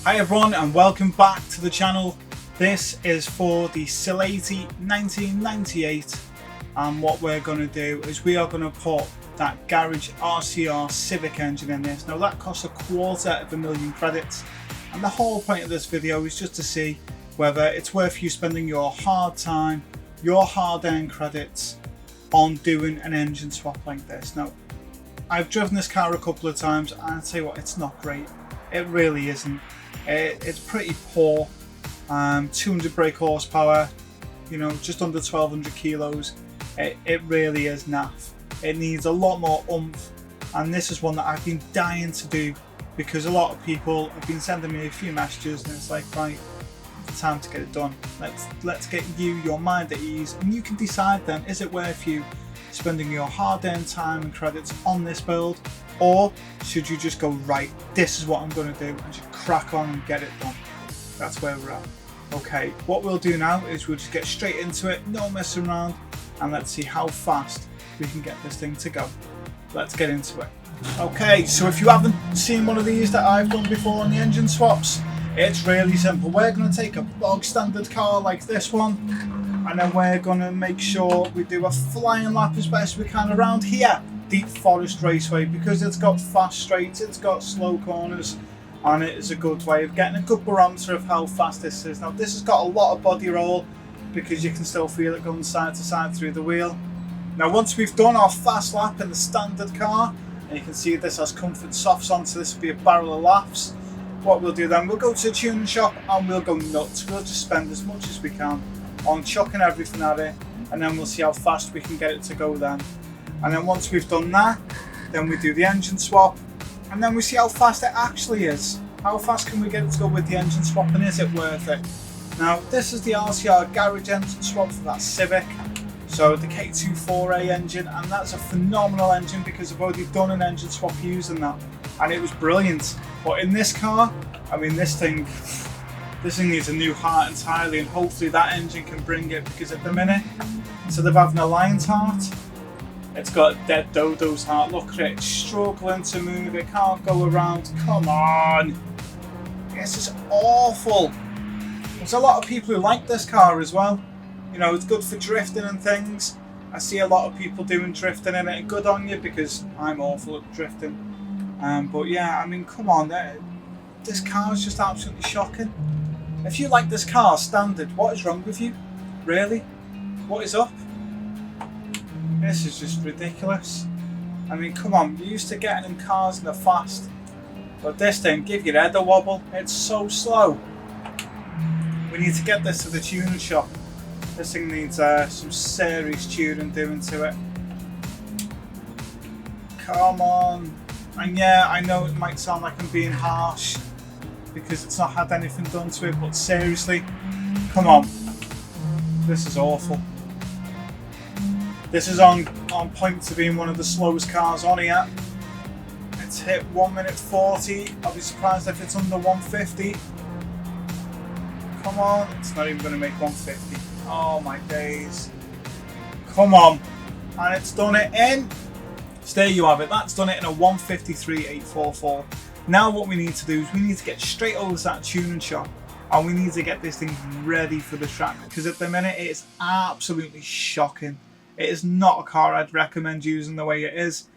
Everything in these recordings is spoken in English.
Hi everyone and welcome back to the channel. This is for the Sileighty 1998, and what we're going to do is we are going to put that Garage RCR Civic engine in this. Now that costs $250,000 credits, and the whole point of this video is just to see whether it's worth you spending your hard time, your hard-earned credits on doing an engine swap like this. Now I've driven this car a couple of times and I'll tell you what, it's not great. It really isn't. It's pretty poor. 200 brake horsepower, you know, just under 1200 kilos. It really is naff. It needs a lot more oomph, and this is one that I've been dying to do because a lot of people have been sending me a few messages and it's like, right, it's time to get it done. Let's get you your mind at ease, and you can decide then, is it worth you spending your hard-earned time and credits on this build, or should you just go, right, this is what I'm going to do, and just crack on and get it done. That's where we're at. Okay, what we'll do now is we'll just get straight into it, no messing around, and let's see how fast we can get this thing to go. Let's get into it. Okay, so if you haven't seen one of these that I've done before on the engine swaps, it's really simple. We're going to take a bog standard car like this one, and then we're going to make sure we do a flying lap as best we can around here, Deep Forest Raceway, because it's got fast straights, it's got slow corners, and it is a good way of getting a good barometer of how fast this is. Now this has got a lot of body roll because you can still feel it going side to side through the wheel. Now once we've done our fast lap in the standard car, and you can see this has comfort softs on, so this will be a barrel of laughs, what we'll do then, we'll go to the tuning shop and we'll go nuts. We'll just spend as much as we can on chucking everything at it, and then we'll see how fast we can get it to go then. And then once we've done that, then we do the engine swap, and then we see how fast it actually is. How fast can we get it to go with the engine swap, and is it worth it? Now this is the RCR garage engine swap for that Civic, so the K24A engine, and that's a phenomenal engine because I've already done an engine swap using that, and it was brilliant. But in this car, I mean, this thing needs a new heart entirely, and hopefully that engine can bring it, because at the minute, instead of having a lion's heart, it's got a dead dodo's heart. Look at it, it's struggling to move, it can't go around. Come on, this is awful. There's a lot of people who like this car as well. You know, it's good for drifting and things. I see a lot of people doing drifting in it, and good on you, because I'm awful at drifting. But yeah, I mean, come on, this car is just absolutely shocking. If you like this car standard, what is wrong with you? Really? What is up? This is just ridiculous. I mean, come on, you're used to getting in cars and they're fast, but this thing, give your head a wobble. It's so slow. We need to get this to the tuning shop. This thing needs some serious tuning doing to it. Come on. And yeah, I know it might sound like I'm being harsh because it's not had anything done to it, but seriously, come on. This is awful. This is on point to being one of the slowest cars on here. It's hit 1 minute 40. I'll be surprised if it's under 150. Come on, it's not even going to make 150. Oh my days. Come on. And it's done it in. So there you have it. That's done it in a 153.844. Now what we need to do is we need to get straight over to that tuning shop, and we need to get this thing ready for the track, because at the minute it is absolutely shocking. It is not a car I'd recommend using the way it is.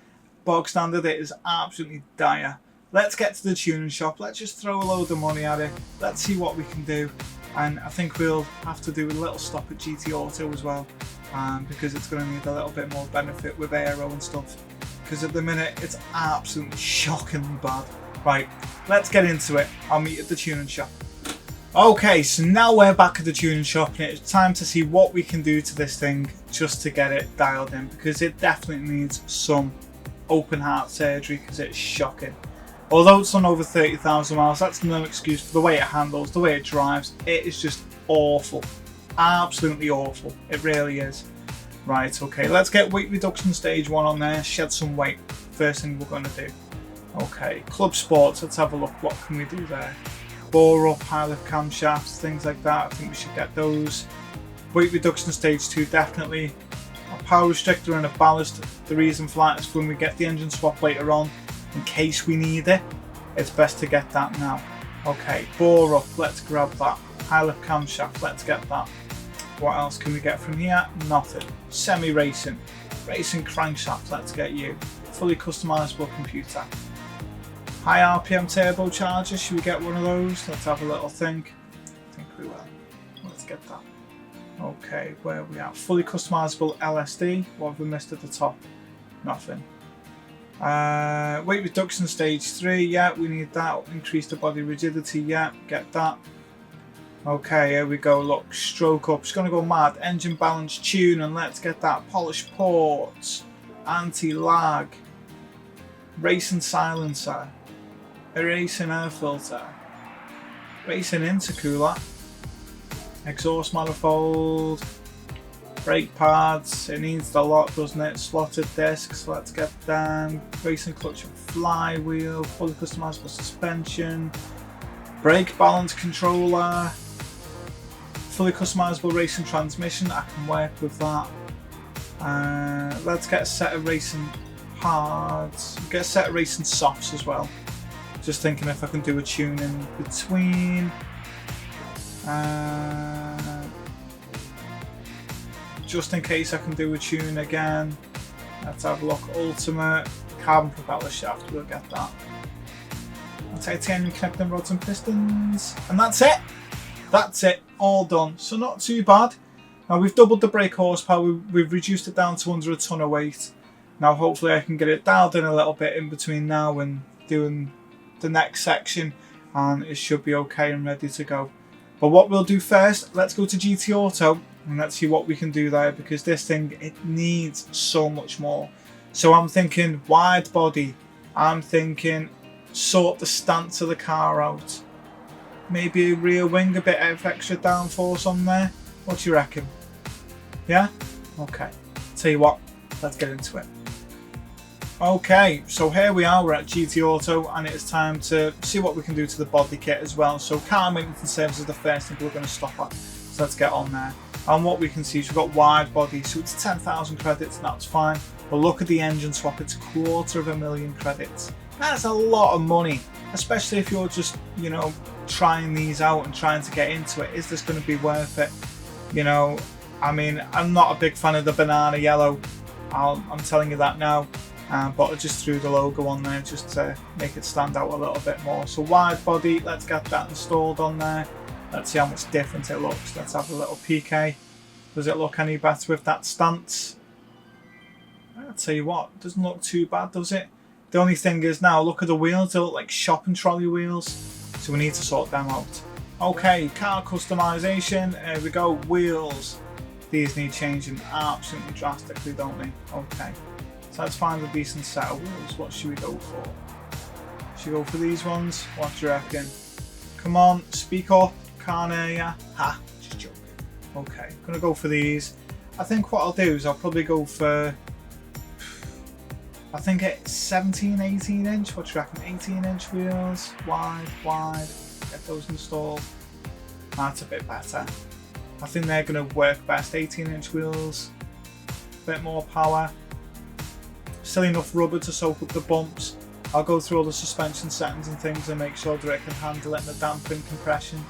Bog standard, it is absolutely dire. Let's get to the tuning shop. Let's just throw a load of money at it. Let's see what we can do. And I think we'll have to do a little stop at GT Auto as well, because it's going to need a little bit more benefit with aero and stuff, because at the minute it's absolutely shockingly bad. Right, let's get into it. I'll meet you at the tuning shop. Okay, so now we're back at the tuning shop, and it's time to see what we can do to this thing just to get it dialed in, because it definitely needs some open heart surgery, because it's shocking. Although it's done over 30,000 miles, that's no excuse for the way it handles, the way it drives. It is just awful. Absolutely awful. It really is. Right, okay, let's get weight reduction stage 1 on there, shed some weight. First thing we're going to do. Okay, Club Sports, let's have a look. What can we do there? Bore up, high lift camshafts, things like that. I think we should get those. Weight reduction stage 2, definitely. A power restrictor and a ballast. The reason for that is when we get the engine swap later on, in case we need it, it's best to get that now. Okay, bore up, let's grab that. High lift camshaft, let's get that. What else can we get from here? Nothing. Semi-racing. Racing crankshaft, let's get you. Fully customizable computer. High RPM turbocharger, should we get one of those? Let's have a little think. I think we will. Let's get that. Okay, where are we at? Fully customizable LSD. What have we missed at the top? Nothing. Weight reduction stage 3, yeah, we need that. Increase the body rigidity, yeah, get that. Okay, here we go, look, stroke up, it's going to go mad. Engine balance tune, and let's get that. Polished ports, anti-lag, racing silencer, a racing air filter, racing intercooler, exhaust manifold, brake pads, it needs a lot, doesn't it? Slotted discs, let's get them. Racing clutch and flywheel, fully customizable suspension, brake balance controller, fully customizable racing transmission, I can work with that. Let's get a set of racing hards, get a set of racing softs as well. Just thinking if I can do a tune in between. Just in case I can do a tune again. Let's have a look. Ultimate carbon propeller shaft, we'll get that. Titanium connecting rods and pistons, and that's it. That's it, all done. So not too bad. Now we've doubled the brake horsepower. We've reduced it down to under a ton of weight. Now hopefully I can get it dialed in a little bit in between now and doing the next section, and it should be okay and ready to go. But what we'll do first, let's go to GT Auto and let's see what we can do there, because this thing, it needs so much more. So I'm thinking wide body, I'm thinking sort the stance of the car out, maybe a rear wing, a bit of extra downforce on there. What do you reckon? Yeah? Okay, tell you what, let's get into it. Okay, so here we are, we're at GT Auto, and it's time to see what we can do to the body kit as well. So car maintenance and service is the first thing we're going to stop at, so let's get on there. And what we can see is we've got wide body, so it's 10,000 credits, and that's fine. But look at the engine swap, it's 250,000 credits. That's a lot of money, especially if you're just, you know, trying these out and trying to get into it. Is this going to be worth it? You know, I mean, I'm not a big fan of the banana yellow, I'm telling you that now. But I just threw the logo on there just to make it stand out a little bit more. So wide body, let's get that installed on there. Let's see how much different it looks. Let's have a little PK. Does it look any better with that stance? I'll tell you what, it doesn't look too bad, does it? The only thing is now, look at the wheels, they look like shopping trolley wheels. So we need to sort them out. Okay, car customization, here we go, wheels. These need changing absolutely drastically, don't they? Okay. So let's find a decent set of wheels. What should we go for? Should we go for these ones? What do you reckon? Come on, speak up. Can't hear ya. Ha, just joking. Okay, gonna go for these. I think what I'll do is I'll probably go for, I think it's 17, 18 inch. What do you reckon? 18 inch wheels, wide. Get those installed. That's a bit better. I think they're gonna work best. 18 inch wheels, bit more power. Still enough rubber to soak up the bumps. I'll go through all the suspension settings and things and make sure that it can handle it and the damping compression.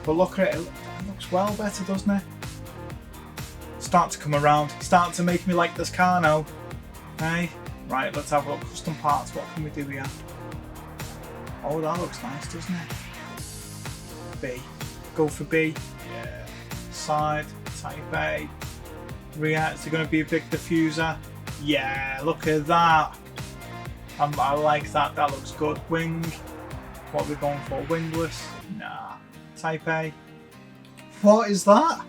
But look at it, it looks well better, doesn't it? Start to come around, start to make me like this car now. Hey, right, let's have a look. Custom parts, what can we do here? Oh, that looks nice, doesn't it? B, go for B. Yeah. Side, type A. Rear, is there going to be a big diffuser? Yeah, look at that. I like that, that looks good. Wing, what are we going for? Wingless? Nah. Type A. What is that?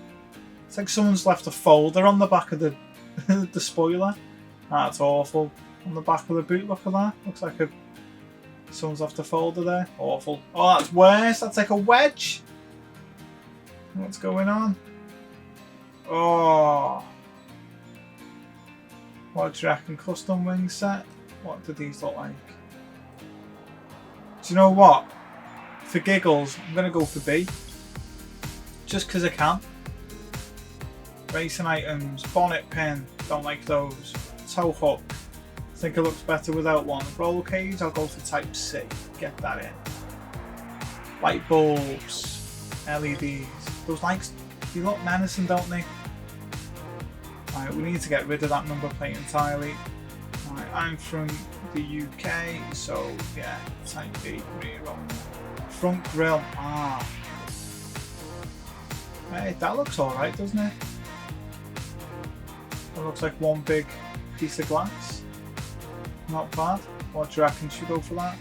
It's like someone's left a folder on the back of the the spoiler. That's awful. On the back of the boot, look at that. Looks like someone's left a folder there. Awful. Oh, that's worse. That's like a wedge. What's going on? Oh. What do you reckon? Custom wing set? What do these look like? Do you know what? For giggles, I'm going to go for B. Just because I can. Racing items, bonnet pin, don't like those. Tow hook, I think it looks better without one. Roll cage, I'll go for type C. Get that in. light bulbs, LEDs. Those lights, they look menacing, don't they? Right, we need to get rid of that number plate entirely. Right, I'm from the UK, so yeah, type B, rear front grille. Ah, hey, that looks alright, doesn't it? That looks like one big piece of glass. Not bad. What do you reckon? Should we go for that?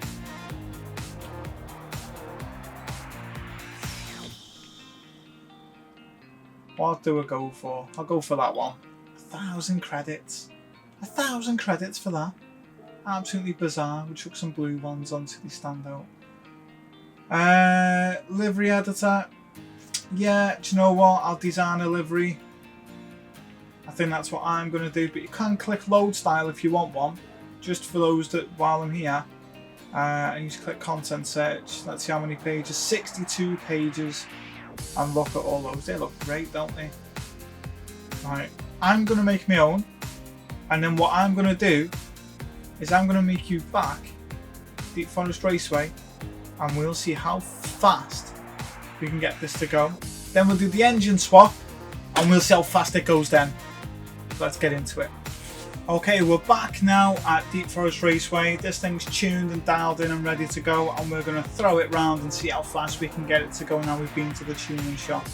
What do I go for? I'll go for that one. 1,000 credits. 1,000 credits for that. Absolutely bizarre. We chuck some blue ones on so they stand out. Livery editor. Yeah, do you know what? I'll design a livery. I think that's what I'm going to do. But you can click load style if you want one. Just for those that, while I'm here. And you just click content search. Let's see how many pages. 62 pages. And look at all those. They look great, don't they? Right. I'm going to make my own. And then what I'm going to do is I'm going to make you back Deep Forest Raceway. And we'll see how fast we can get this to go. Then we'll do the engine swap. And we'll see how fast it goes then. Let's get into it. Okay, we're back now at Deep Forest Raceway. This thing's tuned and dialed in and ready to go, and we're going to throw it round and see how fast we can get it to go now we've been to the tuning shop.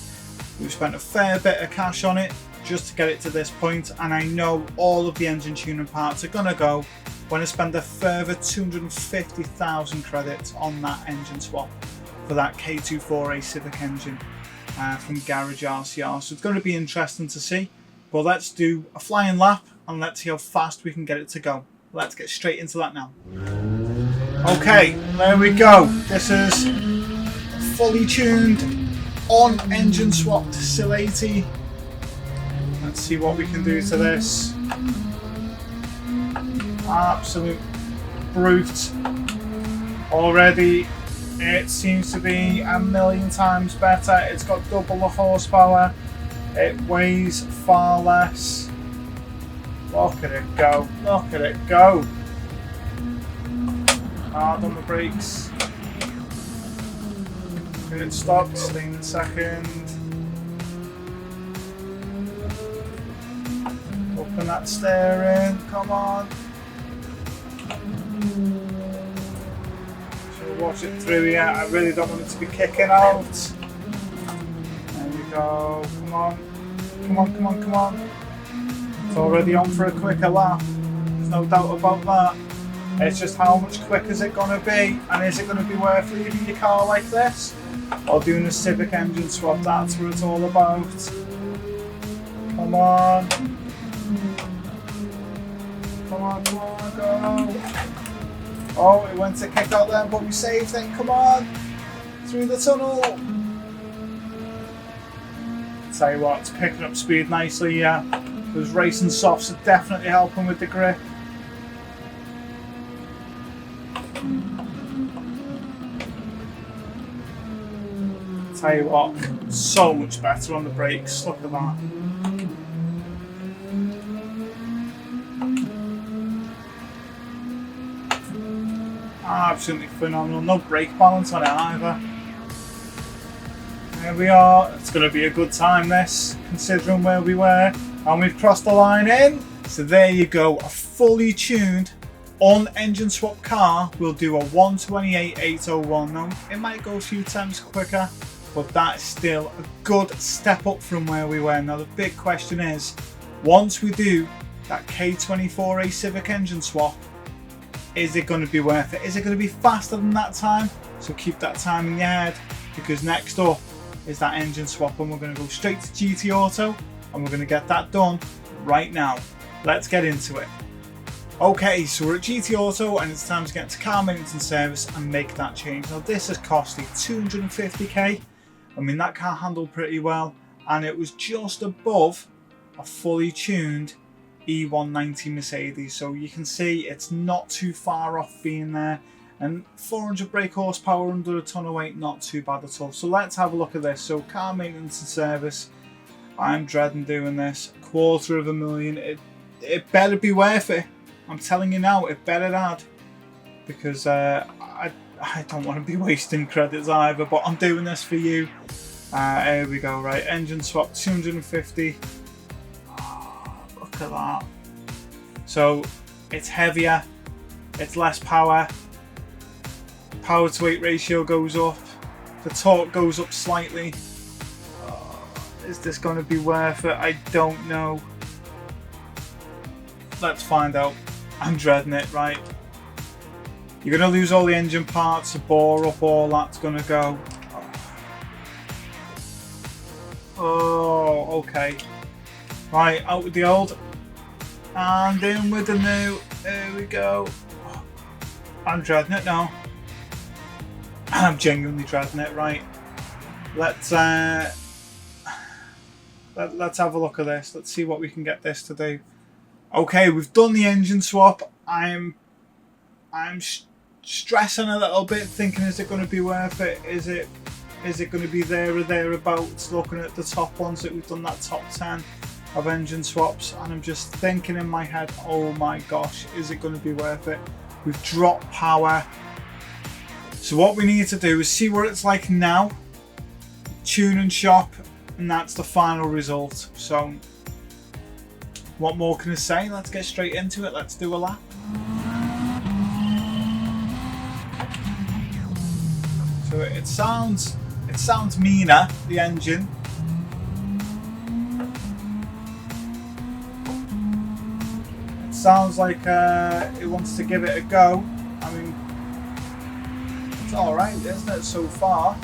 We've spent a fair bit of cash on it just to get it to this point, and I know all of the engine tuning parts are going to go when I spend a further 250,000 credits on that engine swap for that K24A Civic engine from Garage RCR. So it's going to be interesting to see, but let's do a flying lap and let's see how fast we can get it to go. Let's get straight into that now. Okay, there we go. This is fully tuned on engine swapped Sileighty. Let's see what we can do to this. Absolute brute. Already it seems to be a million times better. It's got double the horsepower. It weighs far less. Look at it go. Look at it go. Hard on the brakes. Get it stopped. Stay in a second. Open that steering. Come on. Should watch it through here. I really don't want it to be kicking out. There we go. Come on. Come on, come on, come on. It's already on for a quicker lap. There's no doubt about that. It's just how much quicker is it going to be, and is it going to be worth leaving your car like this or doing a Civic engine swap? That's what it's all about. Come on. Come on, come on, go. Oh, it went to kick out there, but we saved it. Come on. Through the tunnel. Tell you what, it's picking up speed nicely, yeah. Those racing softs are definitely helping with the grip. Tell you what, so much better on the brakes. Look at that. Absolutely phenomenal. No brake balance on it either. There we are. It's going to be a good time this, considering where we were. And we've crossed the line in. So there you go. A fully tuned on engine swap car will do a 128,801. Now, it might go a few times quicker, but that is still a good step up from where we were. Now, the big question is, once we do that K24A Civic engine swap, is it going to be worth it? Is it going to be faster than that time? So keep that time in your head, because next up is that engine swap, and we're going to go straight to GT Auto and we're going to get that done right now. Let's get into it. Okay, so we're at GT Auto and it's time to get to car maintenance and service and make that change. Now this has cost me 250k. I mean, that car handled pretty well, and it was just above a fully tuned E190 Mercedes, so you can see it's not too far off being there, and 400 brake horsepower under a ton of weight, not too bad at all. So let's have a look at this. So car maintenance and service, I'm dreading doing this. $250,000. It better be worth it. I'm telling you now, it better add, because I I don't want to be wasting credits either, but I'm doing this for you. Here we go, right, engine swap 250. Look at that. So it's heavier, it's less power, power to weight ratio goes up, the torque goes up slightly. Is this going to be worth it? I don't know. Let's find out. I'm dreading it, right? You're going to lose all the engine parts, the bore up, all that's going to go. Oh, okay. Right, out with the old and in with the new. There we go. I'm dreading it now. I'm genuinely dreading it. Right, let's have a look at this. Let's see what we can get this to do. Okay, we've done the engine swap. I'm stressing a little bit, thinking, is it going to be worth it? Is it going to be there or thereabouts? Looking at the top ones that we've done, that top 10 of engine swaps, and I'm just thinking in my head, oh my gosh, is it going to be worth it? We've dropped power. So what we need to do is see what it's like now, tune and shop, and that's the final result. So what more can I say? Let's get straight into it. Let's do a lap. So it sounds meaner, the engine. It sounds like it wants to give it a go. I mean, it's alright, isn't it, so far?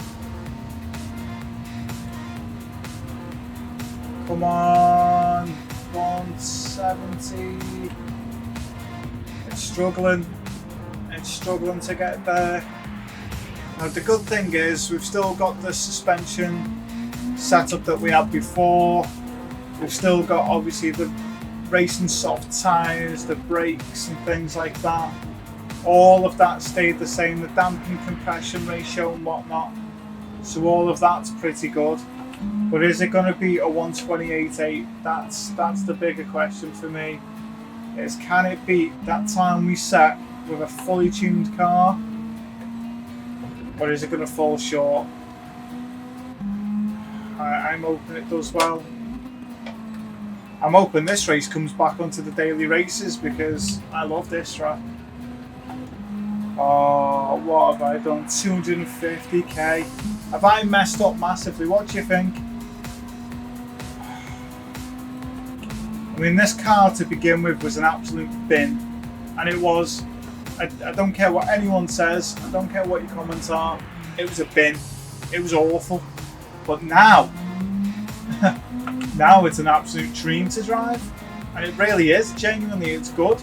Come on, 170. It's struggling to get there. Now the good thing is we've still got the suspension setup that we had before. We've still got obviously the racing soft tyres, the brakes and things like that. All of that stayed the same, the damping compression ratio and whatnot. So all of that's pretty good. But is it going to be a 128.8? That's the bigger question for me. Is can it beat that time we set with a fully tuned car? Or is it going to fall short? I'm hoping it does well. I'm hoping this race comes back onto the daily races because I love this track. Oh, what have I done? 250k. Have I messed up massively? What do you think? I mean, this car to begin with was an absolute bin. And it was. I don't care what anyone says. I don't care what your comments are. It was a bin. It was awful. But now, now it's an absolute dream to drive. And it really is. Genuinely, it's good.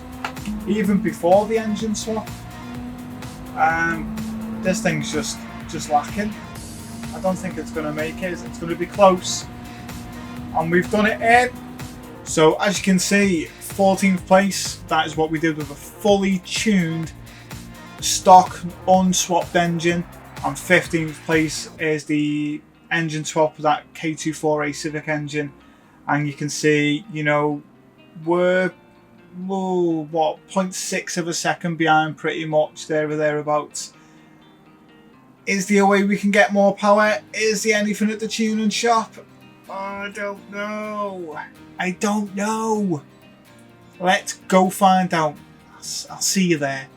Even before the engine swap. This thing's just lacking. I don't think it's going to make it. It's going to be close. And we've done it in. So as you can see, 14th place, that is what we did with a fully tuned stock unswapped engine. And 15th place is the engine swap with that K24A Civic engine. And you can see, you know, we're what, 0.6 of a second behind pretty much, there or thereabouts. Is there a way we can get more power? Is there anything at the tuning shop? Oh, I don't know. I don't know. Let's go find out. I'll see you there.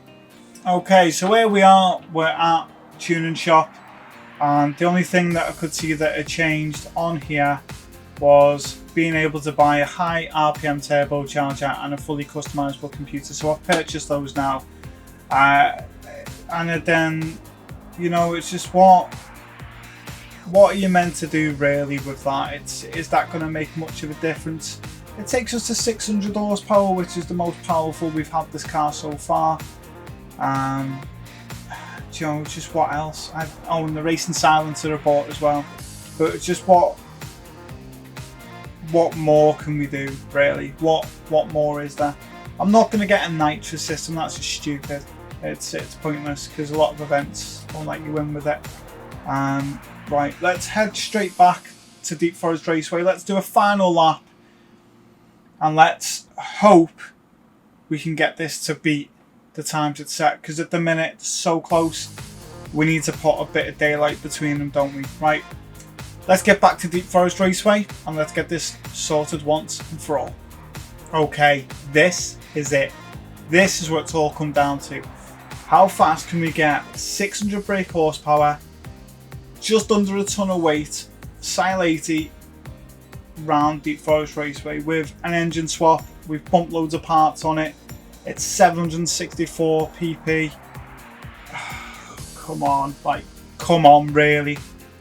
Okay, so here we are. We're at tuning shop, and the only thing that I could see that had changed on here was being able to buy a high RPM turbocharger and a fully customizable computer. So I've purchased those now, and then, you know, it's just what are you meant to do really with that? Is that going to make much of a difference? It takes us to 600 horsepower, which is the most powerful we've had this car so far. You know, just what else? And the racing silencer I bought as well. But it's just what more can we do really? What more is there? I'm not going to get a nitro system. That's just stupid. It's pointless because a lot of events won't let you win with it. Right, let's head straight back to Deep Forest Raceway. Let's do a final lap, and let's hope we can get this to beat the times it's set, because at the minute it's so close. we need to put a bit of daylight between them, don't we? Right, let's get back to Deep Forest Raceway and let's get this sorted once and for all. Okay, this is it. This is what it's all come down to. How fast can we get 600 brake horsepower, just under a ton of weight, Sileighty round Deep Forest Raceway with an engine swap? We've pumped loads of parts on it. It's 764 pp. Come on, like, come on, really.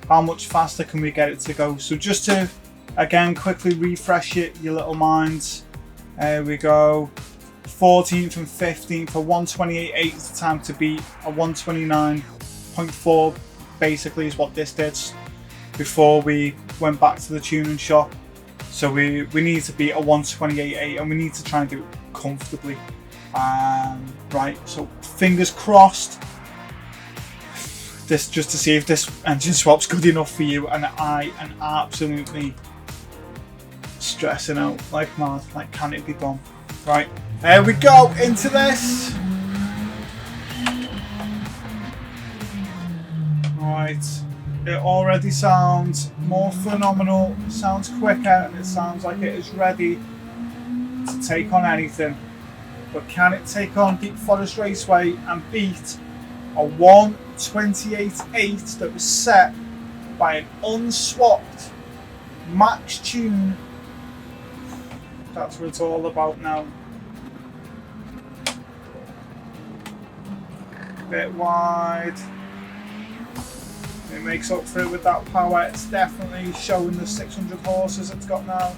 How much faster can we get it to go? So just to, again, quickly refresh your little minds. There we go. 14th and 15th for 128.8 is the time to beat. A 129.4 basically is what this did before we went back to the tuning shop. So we need to beat a 128.8 and we need to try and do it comfortably. Right, so fingers crossed. This just to see if this engine swap's good enough for you, and I am absolutely stressing out like mad. Like, can it be done? Right, there we go, into this. Right, it already sounds more phenomenal, sounds quicker, and it sounds like it is ready to take on anything. But can it take on Deep Forest Raceway and beat a 128.8 that was set by an unswapped max tune? That's what it's all about now. Bit wide. It makes up for it with that power. It's definitely showing the 600 horses it's got now.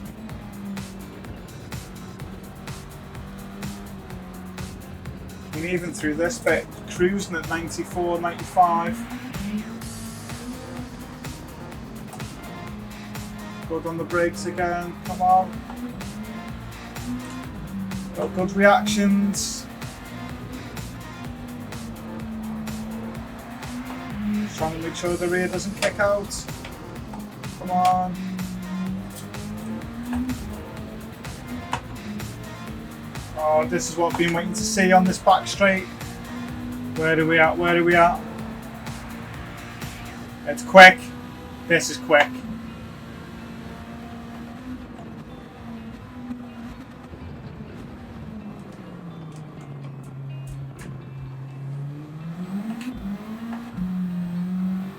And even through this bit, cruising at 94, 95. Good on the brakes again, come on. Got good reactions. Trying to make sure the rear doesn't kick out. Come on. Oh, this is what I've been waiting to see on this back straight. Where are we at? Where are we at? It's quick. This is quick.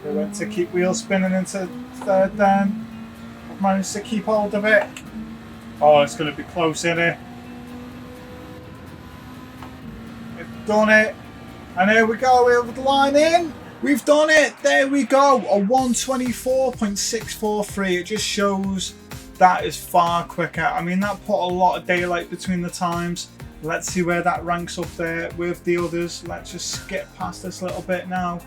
They went to keep wheel spinning into third then. I've managed to keep hold of it. Oh, it's going to be close, isn't it? Done it, and here we go, over the line in. We've done it, there we go, a 124.643. It just shows that is far quicker. I mean, that put a lot of daylight between the times. Let's see where that ranks up there with the others. Let's just skip past this little bit now,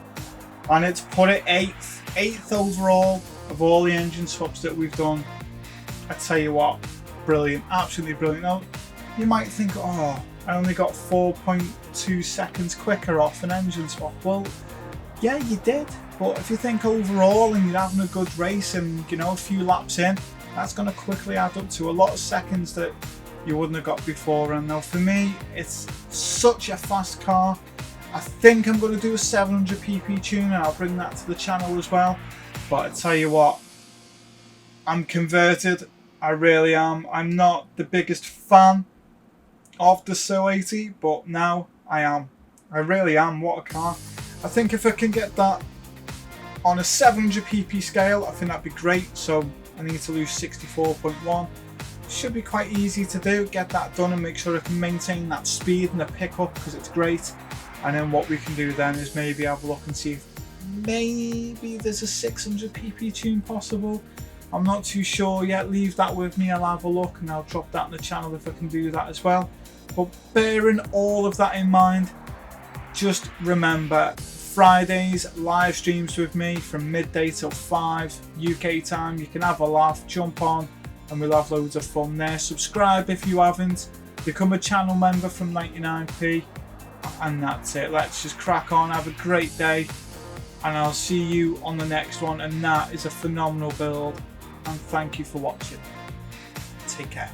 and it's put it eighth overall of all the engine swaps that we've done. I tell you what, brilliant, absolutely brilliant. Now you might think, oh, I only got 4.2 seconds quicker off an engine swap. Well, yeah, you did. But if you think overall and you're having a good race and, you know, a few laps in, that's going to quickly add up to a lot of seconds that you wouldn't have got before. And now for me, it's such a fast car. I think I'm going to do a 700 pp tune and I'll bring that to the channel as well. But I tell you what, I'm converted. I really am. I'm not the biggest fan of the Sileighty, but now I am. I really am. What a car. I think if I can get that on a 700 pp scale, I think that'd be great. So I need to lose 64.1. Should be quite easy to do. Get that done and make sure I can maintain that speed and the pickup because it's great. And then what we can do then is maybe have a look and see if maybe there's a 600 pp tune possible. I'm not too sure yet. Leave that with me. I'll have a look and I'll drop that on the channel if I can do that as well. But bearing all of that in mind, just remember Fridays live streams with me from midday till 5 UK time. You can have a laugh, jump on, and we'll have loads of fun there. Subscribe if you haven't. Become a channel member from 99p. And that's it. Let's just crack on. Have a great day. And I'll see you on the next one. And that is a phenomenal build. And thank you for watching. Take care.